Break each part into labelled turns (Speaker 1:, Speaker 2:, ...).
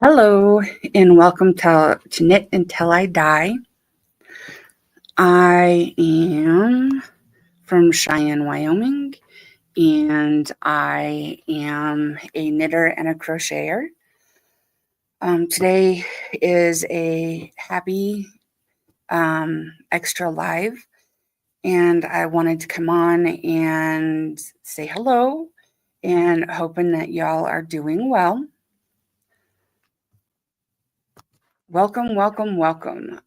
Speaker 1: Hello, and welcome to Knit Until I Die. I am from Cheyenne, Wyoming, and I am a knitter and a crocheter. Today is a happy extra live, and I wanted to come on and say hello and hoping that y'all are doing well. Welcome, welcome, welcome.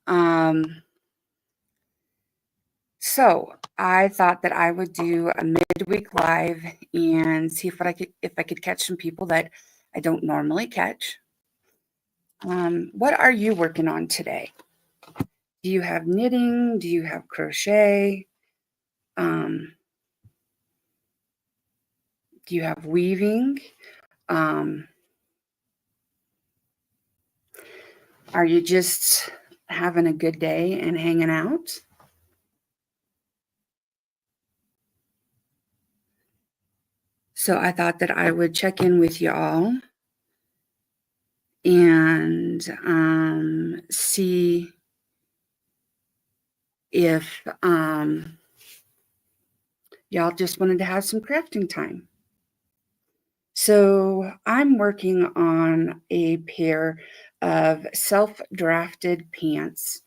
Speaker 1: So I thought that I would do a midweek live and see if I could catch some people that I don't normally catch. What are you working on today? Do you have knitting? Do you have crochet? Do you have weaving? Are you just having a good day and hanging out? So I thought that I would check in with y'all and see if y'all just wanted to have some crafting time. So I'm working on a pair of self-drafted pants.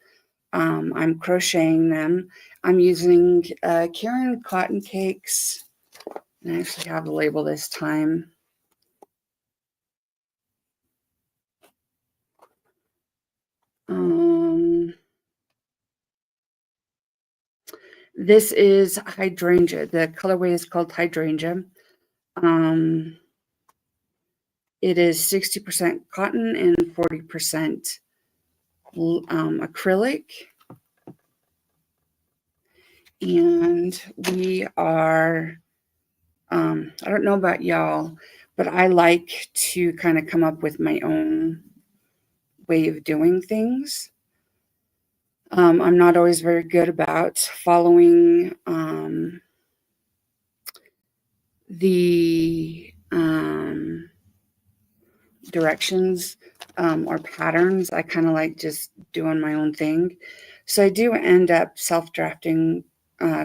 Speaker 1: I'm crocheting them. I'm using Karen cotton cakes. I actually have the label this time. This is hydrangea. The colorway is called hydrangea. It is 60% cotton and 40% acrylic. And we are, I don't know about y'all, but I like to kind of come up with my own way of doing things. I'm not always very good about following the directions or patterns. I kind of like just doing my own thing. So I do end up self-drafting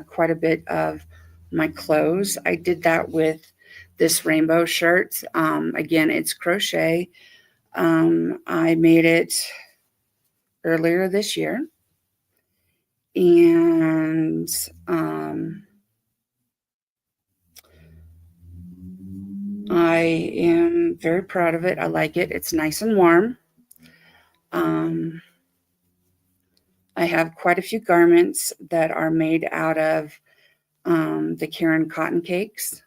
Speaker 1: quite a bit of my clothes. I did that with this rainbow shirt. Again, it's crochet. I made it earlier this year. And I am very proud of it. I like it. It's nice and warm. I have quite a few garments that are made out of the Karen cotton cakes.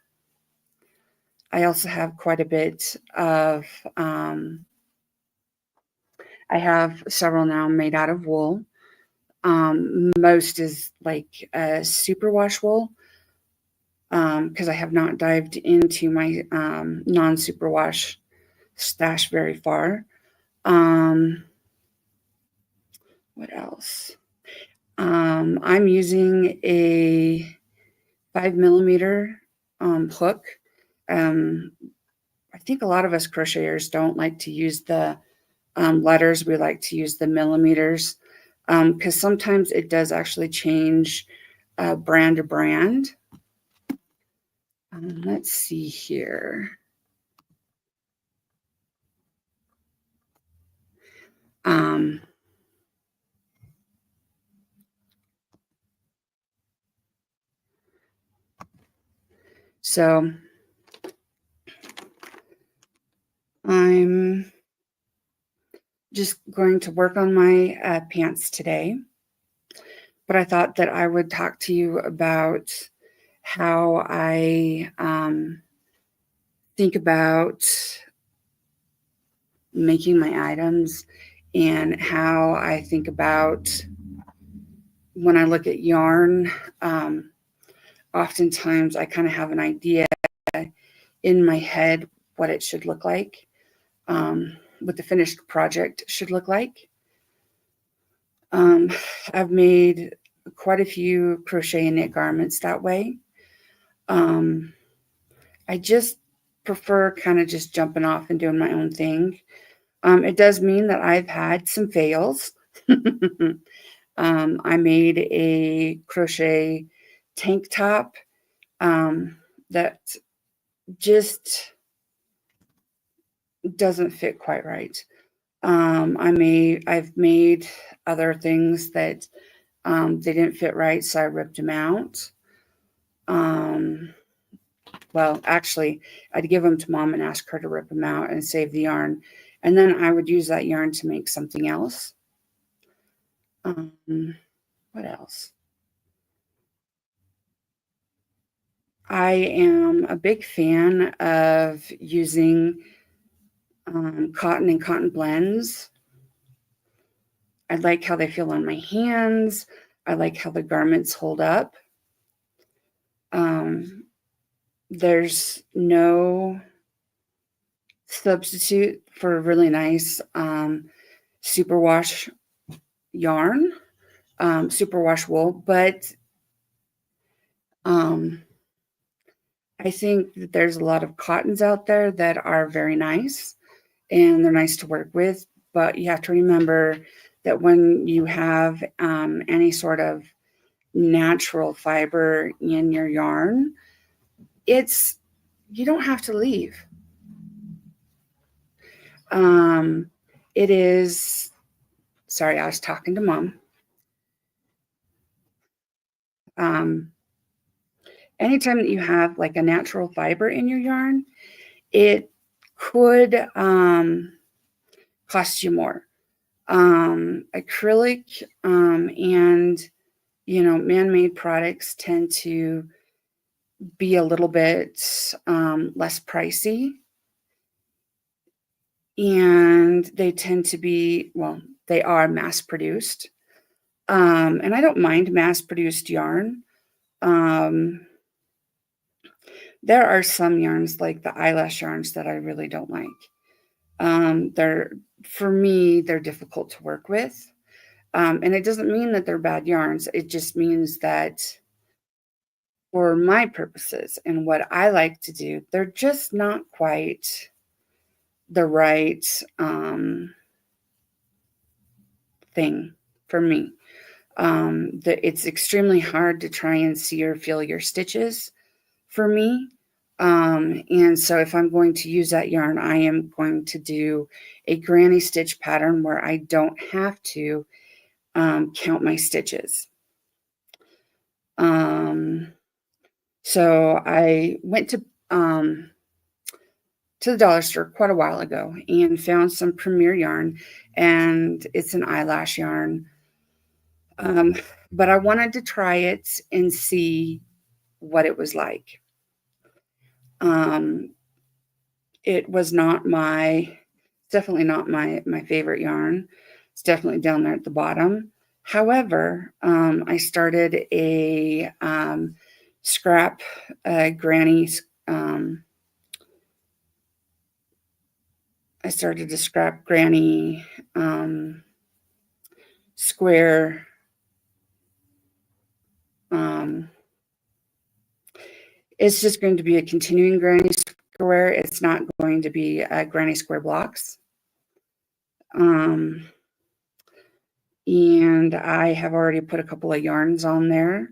Speaker 1: I also have quite a bit of, I have several now made out of wool. Most is like superwash wool because I have not dived into my non-superwash stash very far. What else? I'm using a 5mm hook. I think a lot of us crocheters don't like to use the letters. We like to use the millimeters because sometimes it does actually change brand to brand. Let's see here. So I'm just going to work on my pants today. But I thought that I would talk to you about how I think about making my items and how I think about when I look at yarn. Oftentimes I kind of have an idea in my head what it should look like, what the finished project should look like. I've made quite a few crochet and knit garments that way. I just prefer kind of just jumping off and doing my own thing. It does mean that I've had some fails. I made a crochet tank top that just doesn't fit quite right. I've made other things that they didn't fit right, so I ripped them out. Um, well, actually, I'd give them to mom and ask her to rip them out and save the yarn, and then I would use that yarn to make something else. Um, what else? I am a big fan of using cotton and cotton blends. I like how they feel on my hands. I like how the garments hold up. Um, there's no substitute for a really nice superwash yarn, superwash wool, but um, I think that there's a lot of cottons out there that are very nice and they're nice to work with, but you have to remember that when you have any sort of natural fiber in your yarn, it's you don't have to leave. Um, it is. Sorry, I was talking to mom. Um, Anytime that you have like a natural fiber in your yarn, it could cost you more. Acrylic and man-made products tend to be a little bit less pricey, and they tend to be, well, they are mass-produced. And I don't mind mass-produced yarn. There are some yarns like the eyelash yarns that I really don't like. They're for me, they're difficult to work with. And it doesn't mean that they're bad yarns. It just means that for my purposes and what I like to do, they're just not quite the right thing for me. It's extremely hard to try and see or feel your stitches for me. And so if I'm going to use that yarn, I am going to do a granny stitch pattern where I don't have to count my stitches. So I went to the dollar store quite a while ago and found some Premier yarn, and it's an eyelash yarn. But I wanted to try it and see what it was like. It was definitely not my favorite yarn. It's definitely down there at the bottom. However, I started a scrap granny. I started a scrap granny square. It's just going to be a continuing granny square. It's not going to be granny square blocks. And I have already put a couple of yarns on there.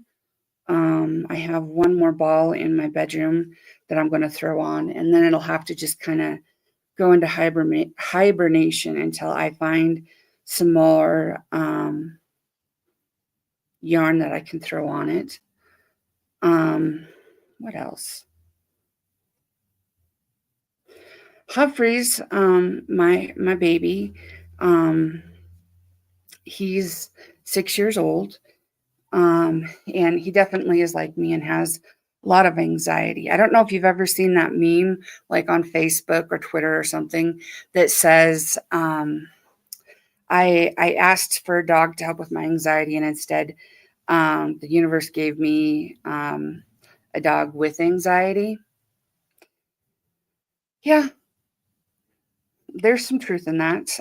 Speaker 1: I have one more ball in my bedroom that I'm going to throw on, and then it'll have to just kind of go into hibernation until I find some more yarn that I can throw on it. What else? Humphrey's, my baby, he's 6 years old, and he definitely is like me and has a lot of anxiety. I don't know if you've ever seen that meme, like on Facebook or Twitter or something, that says, I asked for a dog to help with my anxiety, and instead, the universe gave me a dog with anxiety. Yeah, there's some truth in that.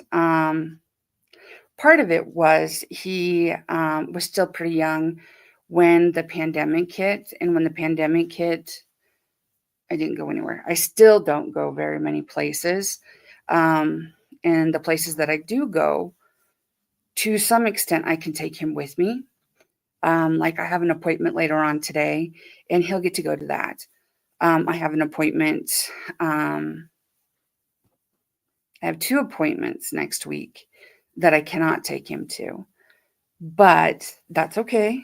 Speaker 1: Part of it was he was still pretty young when the pandemic hit. And when the pandemic hit, I didn't go anywhere. I still don't go very many places. And the places that I do go, to some extent, I can take him with me. Like I have an appointment later on today, and he'll get to go to that. I have an appointment. I have 2 appointments next week that I cannot take him to, but that's okay.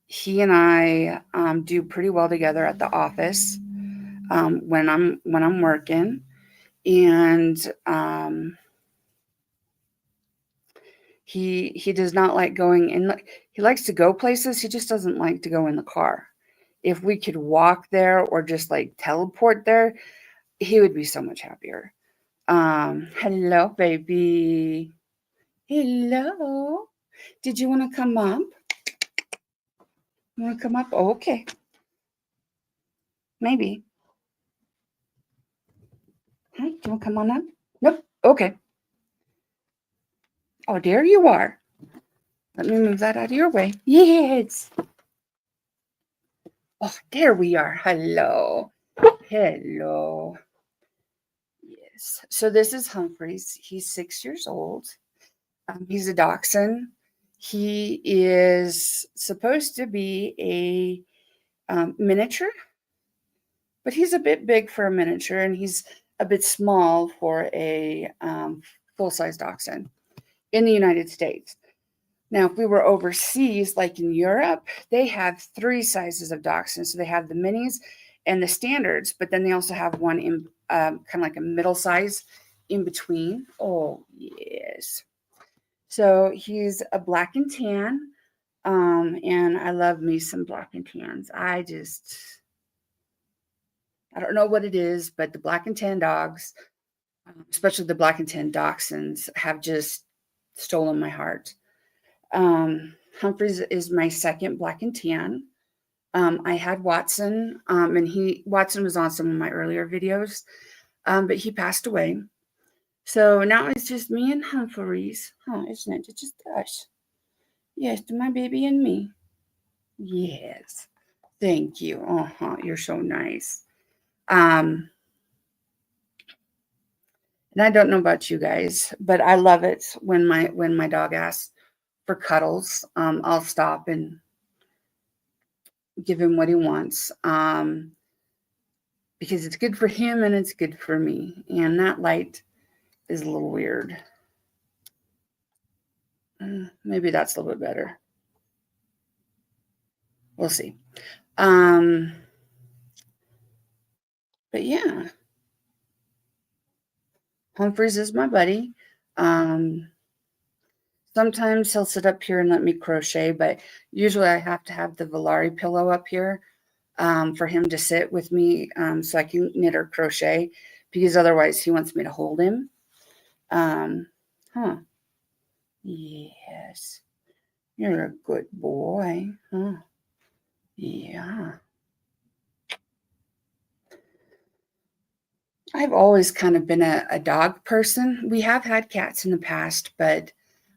Speaker 1: He and I do pretty well together at the office when I'm working, and he does not like going in. He likes to go places. He just doesn't like to go in the car. If we could walk there or just like teleport there, he would be so much happier. Hello, baby. Hello. Did you want to come up? You want to come up? Oh, okay. Maybe. Hi, do you want to come on up? Nope. Okay. Oh, there you are. Let me move that out of your way. Yes. Oh, there we are. Hello. Hello. Yes. So this is Humphreys. He's 6 years old. He's a dachshund. He is supposed to be a miniature, but he's a bit big for a miniature, and he's a bit small for a full-size dachshund in the United States. Now, if we were overseas, like in Europe, they have 3 sizes of dachshunds. So they have the minis and the standards, but then they also have one in kind of like a middle size in between. Oh, yes. So he's a black and tan, and I love me some black and tans. I don't know what it is, but the black and tan dogs, especially the black and tan dachshunds, have just stolen my heart. Humphreys is my second black and tan. I had Watson, and Watson was on some of my earlier videos, but he passed away. So now it's just me and Humphreys. Oh, isn't it? It's just us. Yes, to my baby and me. Yes. Thank you. You're so nice. And I don't know about you guys, but I love it when my dog asks for cuddles. I'll stop and give him what he wants. Because it's good for him and it's good for me. And that light is a little weird. Maybe that's a little bit better. We'll see. But yeah. Humphreys is my buddy. Sometimes he'll sit up here and let me crochet, but usually I have to have the Volare pillow up here for him to sit with me so I can knit or crochet, because otherwise he wants me to hold him. Yes. You're a good boy. Huh? Yeah. I've always kind of been a dog person. We have had cats in the past, but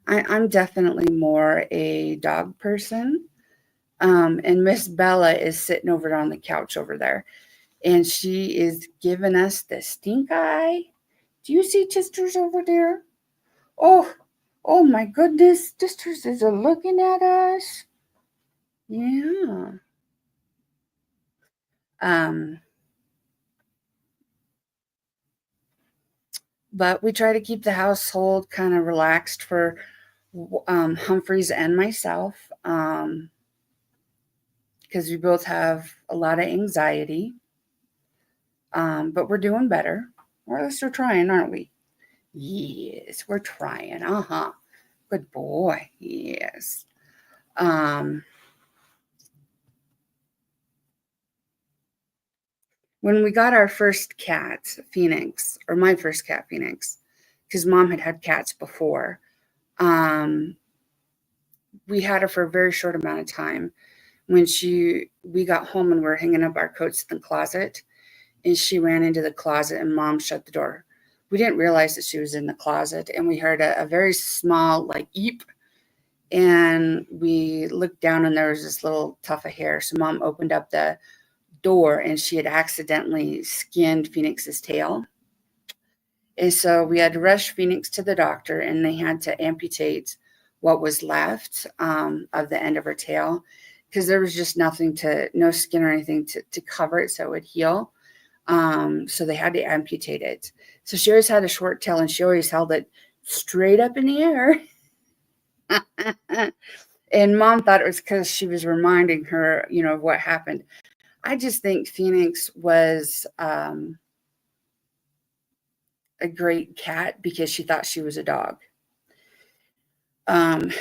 Speaker 1: I'm definitely more a dog person. And Miss Bella is sitting over on the couch over there, and she is giving us the stink eye. Do you see Tisters over there? Oh my goodness, Tisters is looking at us. Yeah. But we try to keep the household kind of relaxed for Humphreys and myself, because we both have a lot of anxiety. But we're doing better. Or at least we're trying, aren't we? Yes, we're trying. Good boy. Yes. When we got our first cat, Phoenix, or my first cat, Phoenix, because Mom had cats before, we had her for a very short amount of time. When we got home and we were hanging up our coats in the closet, and she ran into the closet and Mom shut the door. We didn't realize that she was in the closet, and we heard a very small like eep, and we looked down and there was this little tuft of hair. So Mom opened up the door and she had accidentally skinned Phoenix's tail. And so we had to rush Phoenix to the doctor, and they had to amputate what was left of the end of her tail because there was just nothing no skin or anything to cover it so it would heal. So they had to amputate it. So she always had a short tail, and she always held it straight up in the air. And Mom thought it was because she was reminding her, of what happened. I just think Phoenix was a great cat because she thought she was a dog. And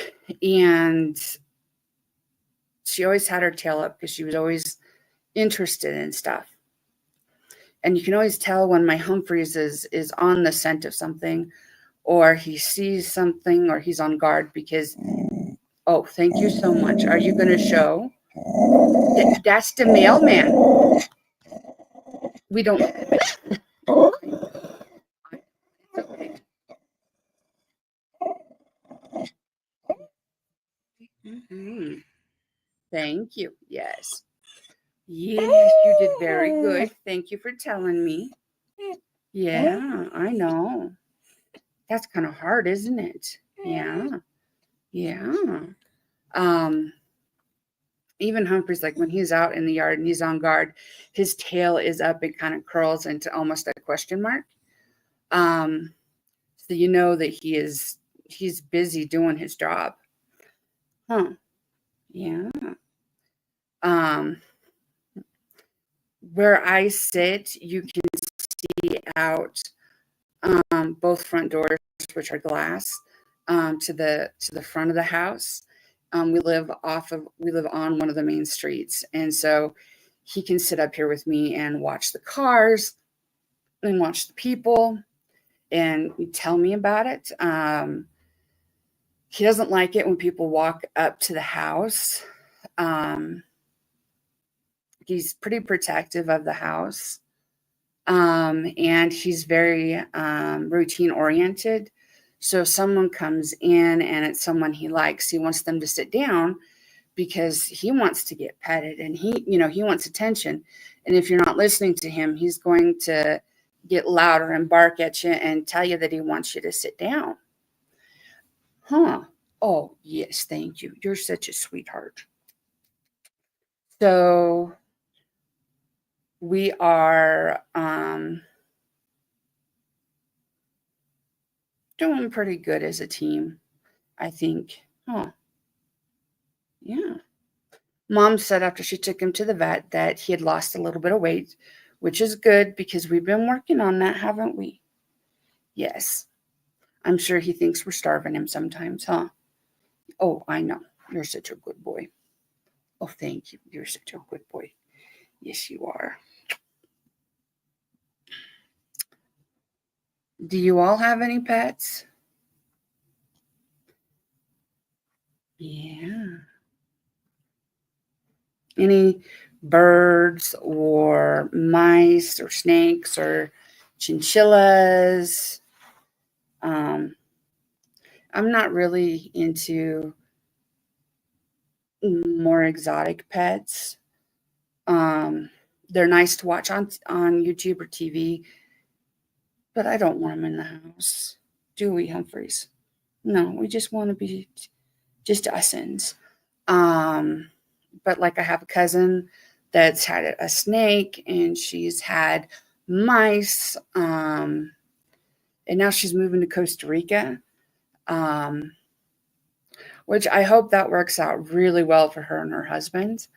Speaker 1: she always had her tail up because she was always interested in stuff. And you can always tell when my Humphreys is on the scent of something, or he sees something, or he's on guard because, oh, thank you so much. Are you going to show? That's the mailman. We don't. Okay. Mm-hmm. Thank you. Yes. Yes, you did very good. Thank you for telling me. Yeah, I know. That's kind of hard, isn't it? Yeah. Yeah. Um, Even Humphrey's, like when he's out in the yard and he's on guard, his tail is up and kind of curls into almost a question mark. So you know that he's busy doing his job. Huh. Yeah. Um, where I sit, you can see out both front doors, which are glass, to the front of the house. We live on one of the main streets, and so he can sit up here with me and watch the cars and watch the people and tell me about it. He doesn't like it when people walk up to the house. He's pretty protective of the house. And he's very routine oriented. So if someone comes in and it's someone he likes, he wants them to sit down because he wants to get petted and he wants attention. And if you're not listening to him, he's going to get louder and bark at you and tell you that he wants you to sit down. Huh. Oh, yes, thank you. You're such a sweetheart. So we are doing pretty good as a team, I think. Huh. Yeah. Mom said after she took him to the vet that he had lost a little bit of weight, which is good because we've been working on that, haven't we? Yes. I'm sure he thinks we're starving him sometimes, huh? Oh, I know. You're such a good boy. Oh, thank you. You're such a good boy. Yes, you are. Do you all have any pets? Yeah. Any birds or mice or snakes or chinchillas? I'm not really into more exotic pets. They're nice to watch on YouTube or TV, but I don't want them in the house. Do we, Humphreys? No, we just want to be just usins. But like I have a cousin that's had a snake and she's had mice. And now she's moving to Costa Rica. Which I hope that works out really well for her and her husband.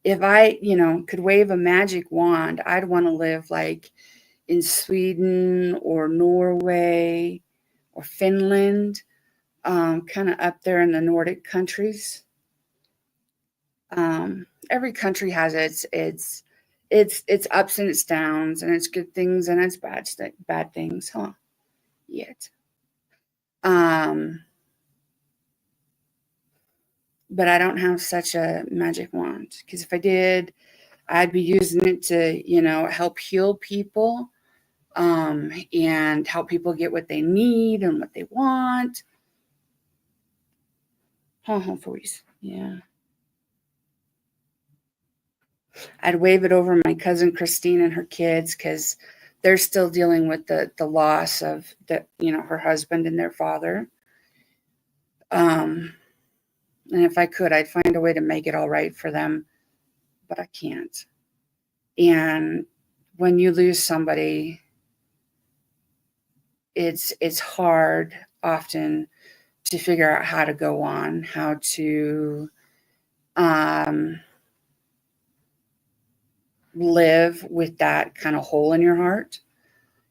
Speaker 1: If I, could wave a magic wand, I'd want to live like in Sweden or Norway or Finland, kind of up there in the Nordic countries. Every country has its ups and its downs, and its good things and its bad things, huh? Yet. But I don't have such a magic wand because if I did, I'd be using it to, help heal people, and help people get what they need and what they want. Humphreys, yeah. I'd wave it over my cousin Christine and her kids because they're still dealing with the loss of her husband and their father. And if I could, I'd find a way to make it all right for them, but I can't. And when you lose somebody, it's hard often to figure out how to go on, how to live with that kind of hole in your heart.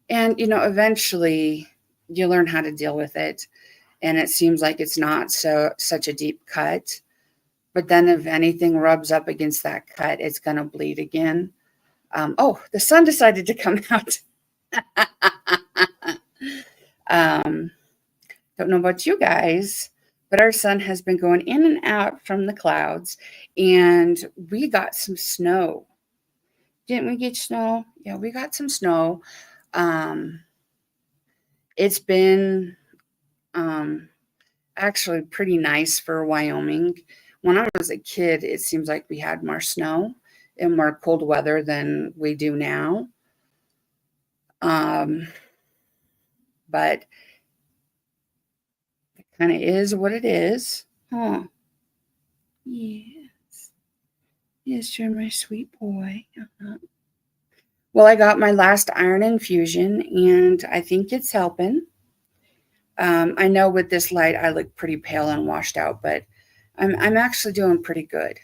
Speaker 1: And, eventually you learn how to deal with it. And it seems like it's not such a deep cut. But then if anything rubs up against that cut, it's going to bleed again. The sun decided to come out. Don't know about you guys, but our sun has been going in and out from the clouds. And we got some snow. Didn't we get snow? Yeah, we got some snow. It's been actually pretty nice for Wyoming. When I was a kid, it seems like we had more snow and more cold weather than we do now. But it kind of is what it is. Huh. Yes. Yes, you're my sweet boy. Well, I got my last iron infusion, and I think it's helping. I know with this light, I look pretty pale and washed out, but I'm actually doing pretty good.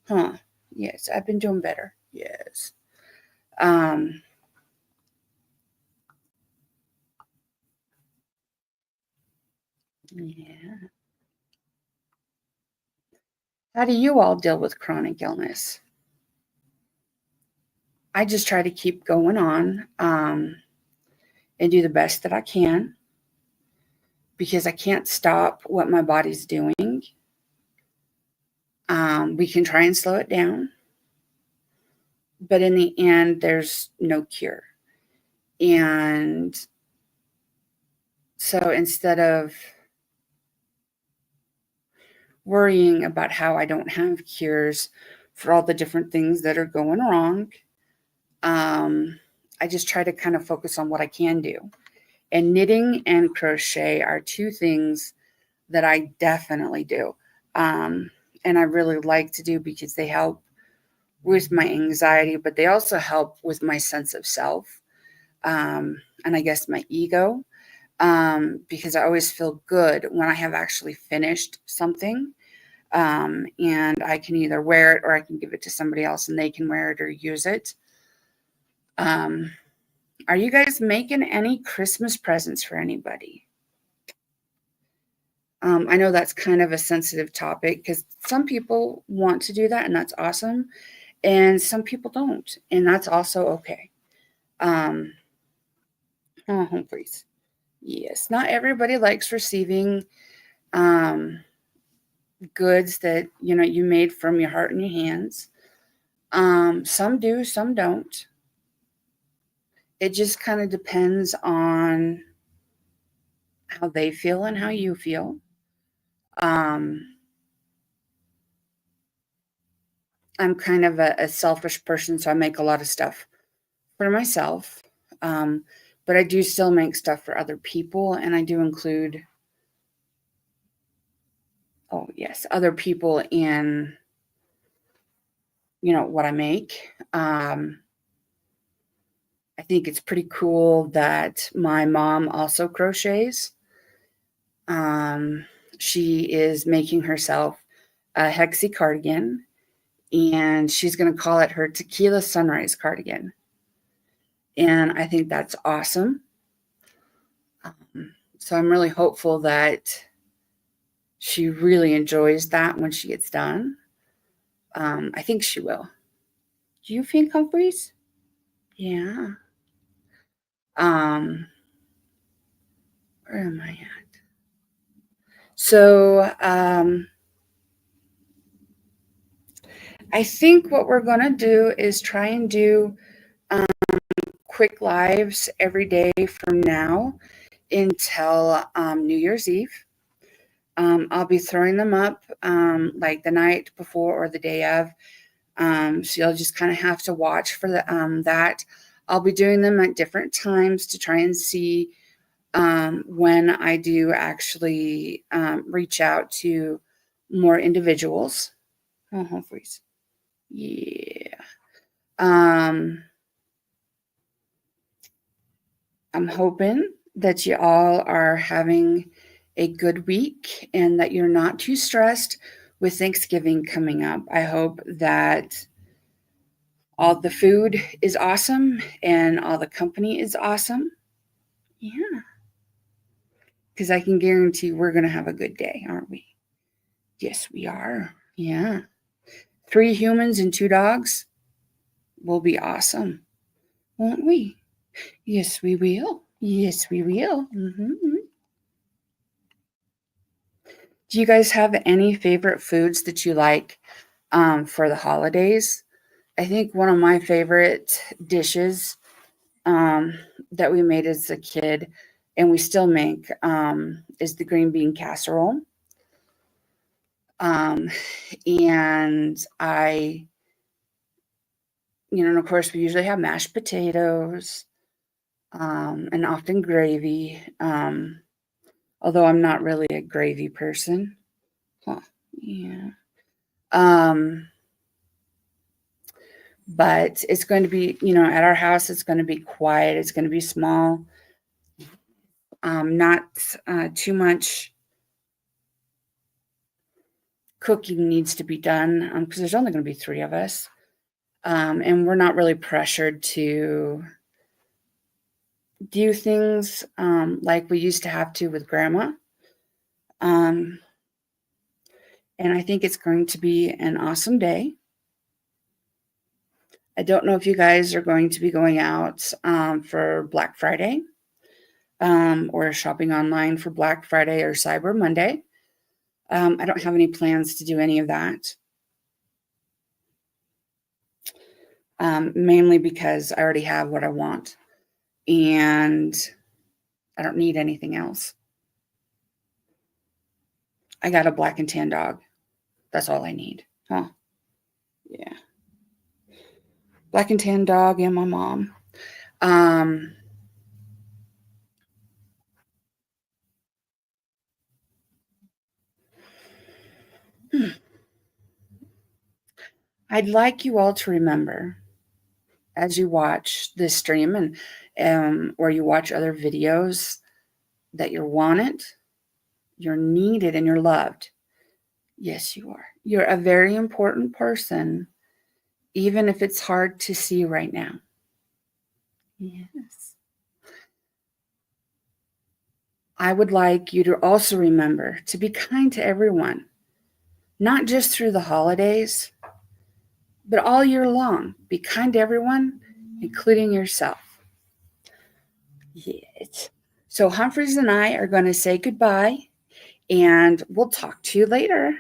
Speaker 1: Huh. Yes, I've been doing better. Yes. Yeah. How do you all deal with chronic illness? I just try to keep going on and do the best that I can because I can't stop what my body's doing. We can try and slow it down, but in the end, there's no cure. And so instead of worrying about how I don't have cures for all the different things that are going wrong, I just try to kind of focus on what I can do. And knitting and crochet are two things that I definitely do. And I really like to do because they help with my anxiety, but they also help with my sense of self. And I guess my ego, because I always feel good when I have actually finished something. And I can either wear it or I can give it to somebody else and they can wear it or use it. Are you guys making any Christmas presents for anybody? I know that's kind of a sensitive topic because some people want to do that and that's awesome. And some people don't. And that's also okay. Humphreys. Yes, not everybody likes receiving goods that you made from your heart and your hands. Some do, some don't. It just kind of depends on how they feel and how you feel. I'm kind of a selfish person, so I make a lot of stuff for myself. But I do still make stuff for other people, and I do include, other people in, what I make. I think it's pretty cool that my mom also crochets. She is making herself a hexie cardigan, and she's going to call it her Tequila Sunrise cardigan. And I think that's awesome. So I'm really hopeful that she really enjoys that when she gets done. I think she will. Do you think, Humphreys? Yeah. Where am I at? So I think what we're going to do is try and do quick lives every day from now until New Year's Eve. I'll be throwing them up like the night before or the day of. So you'll just kind of have to watch for that. I'll be doing them at different times to try and see when I do actually reach out to more individuals. Oh, Humphreys. Yeah. I'm hoping that you all are having a good week and that you're not too stressed with Thanksgiving coming up. I hope that all the food is awesome and all the company is awesome. Yeah. Because I can guarantee we're going to have a good day, aren't we? Yes, we are. Yeah. 3 humans and 2 dogs will be awesome, won't we? Yes, we will. Yes, we will. Do you guys have any favorite foods that you like for the holidays? I think one of my favorite dishes that we made as a kid and we still make is the green bean casserole. And and of course, we usually have mashed potatoes and often gravy. Although I'm not really a gravy person. Huh. Yeah. But it's going to be, at our house, it's going to be quiet. It's going to be small. Not too much cooking needs to be done because there's only going to be 3 of us. And we're not really pressured to do things like we used to have to with Grandma. And I think it's going to be an awesome day. I don't know if you guys are going to be going out for Black Friday or shopping online for Black Friday or Cyber Monday. I don't have any plans to do any of that. Mainly because I already have what I want and I don't need anything else. I got a black and tan dog. That's all I need. Huh? Yeah. Black and tan dog and my mom. I'd like you all to remember as you watch this stream and or you watch other videos that you're wanted, you're needed, and you're loved. Yes, you are. You're a very important person, even if it's hard to see right now. Yes. I would like you to also remember to be kind to everyone, not just through the holidays, but all year long. Be kind to everyone, including yourself. Yes. So Humphreys and I are going to say goodbye, and we'll talk to you later.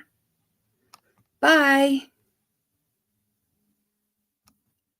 Speaker 1: Bye.